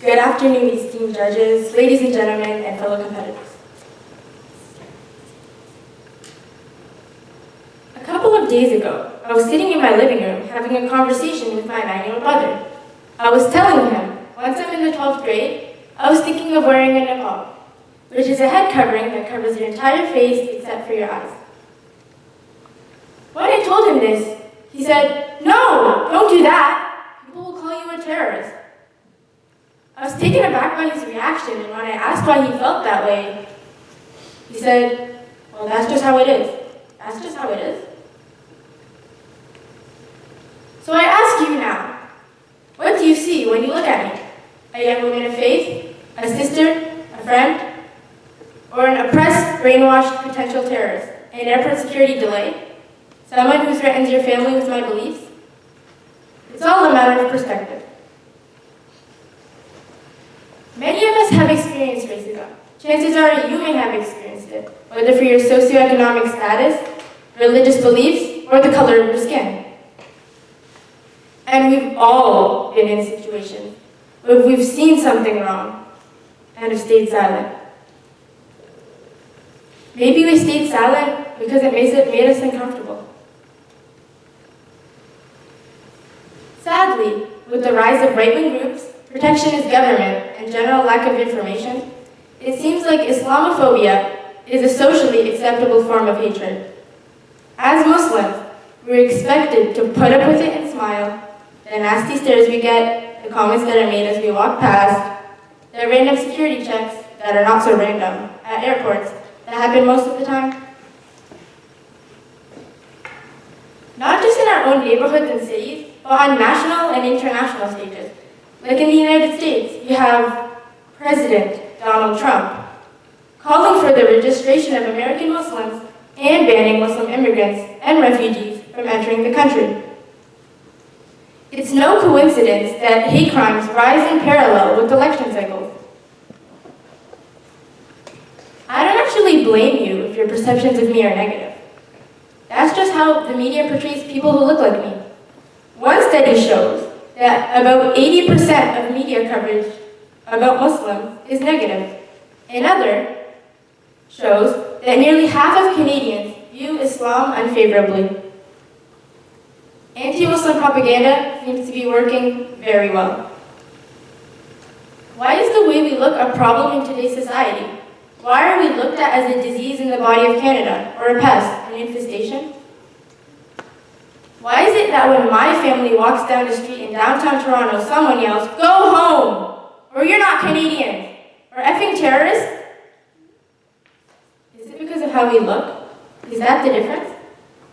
Good afternoon, esteemed judges, ladies and gentlemen, and fellow competitors. A couple of days ago, I was sitting in my living room having a conversation with my 9-year-old brother. I was telling him, once I'm in the 12th grade, I was thinking of wearing a niqab, which is a head covering that covers your entire face except for your eyes. When I told him this, he said, "No, don't do that. People will call you a terrorist." I was taken aback by his reaction, and when I asked why he felt that way, he said, "Well, that's just how it is. That's just how it is." So I ask you now, what do you see when you look at me? A young woman of faith, a sister, a friend, or an oppressed, brainwashed potential terrorist, an airport security delay, someone who threatens your family with my beliefs? It's all a matter of perspective. Many of us have experienced racism. Chances are you may have experienced it, whether for your socioeconomic status, religious beliefs, or the color of your skin. And we've all been in situations where we've seen something wrong and have stayed silent. Maybe we stayed silent because it made us uncomfortable. Sadly, with the rise of right-wing groups, protectionist government, and general lack of information, it seems like Islamophobia is a socially acceptable form of hatred. As Muslims, we're expected to put up with it and smile, the nasty stares we get, the comments that are made as we walk past, the random security checks that are not so random at airports that happen most of the time. Not just in our own neighborhoods and cities, but on national and international stages. Like in the United States, you have President Donald Trump calling for the registration of American Muslims and banning Muslim immigrants and refugees from entering the country. It's no coincidence that hate crimes rise in parallel with election cycles. I don't actually blame you if your perceptions of me are negative. That's just how the media portrays people who look like me. One study shows that about 80% of media coverage about Muslims is negative. Another shows that nearly half of Canadians view Islam unfavorably. Anti-Muslim propaganda seems to be working very well. Why is the way we look a problem in today's society? Why are we looked at as a disease in the body of Canada, or a pest, an infestation? Why is it that when my family walks down the street in downtown Toronto, someone yells, "Go home!" or "You're not Canadian!" or "Effing terrorists"? Is it because of how we look? Is that the difference?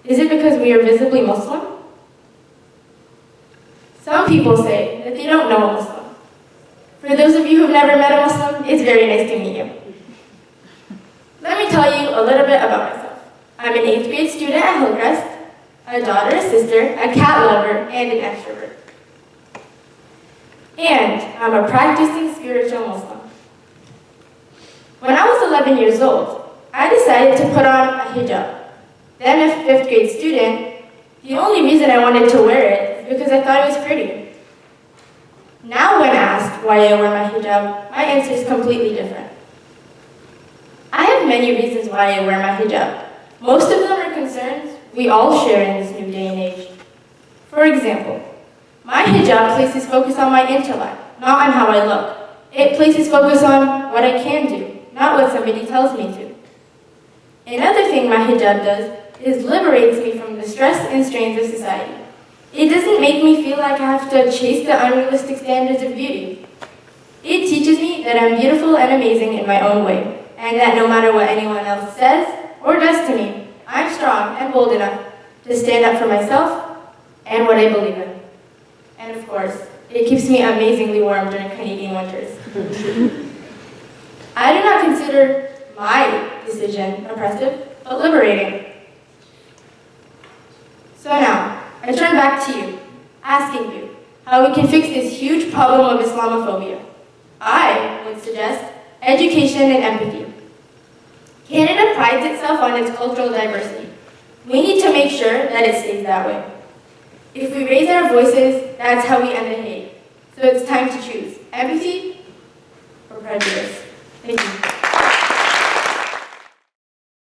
Is it because we are visibly Muslim? Some people say that they don't know a Muslim. For those of you who've never met a Muslim, it's very nice to meet you. Let me tell you a little bit about myself. I'm an 8th grade student at Hillcrest, a daughter, a sister, a cat lover, and an extrovert. And I'm a practicing spiritual Muslim. When I was 11 years old, I decided to put on a hijab. Then a 5th grade student, the only reason I wanted to wear it is because I thought it was pretty. Now when asked why I wear my hijab, my answer is completely different. I have many reasons why I wear my hijab. Most of them are concerns we all share in this new day and age. For example, my hijab places focus on my intellect, not on how I look. It places focus on what I can do, not what somebody tells me to. Another thing my hijab does is liberates me from the stress and strains of society. It doesn't make me feel like I have to chase the unrealistic standards of beauty. It teaches me that I'm beautiful and amazing in my own way, and that no matter what anyone else says or does to me, I'm strong and bold enough to stand up for myself and what I believe in. And of course, it keeps me amazingly warm during Canadian winters. I do not consider my decision oppressive, but liberating. So now, I turn back to you, asking you how we can fix this huge problem of Islamophobia. I would suggest education and empathy. Canada prides itself on its cultural diversity. We need to make sure that it stays that way. If we raise our voices, that's how we end the hate. So it's time to choose empathy prejudice. Thank you.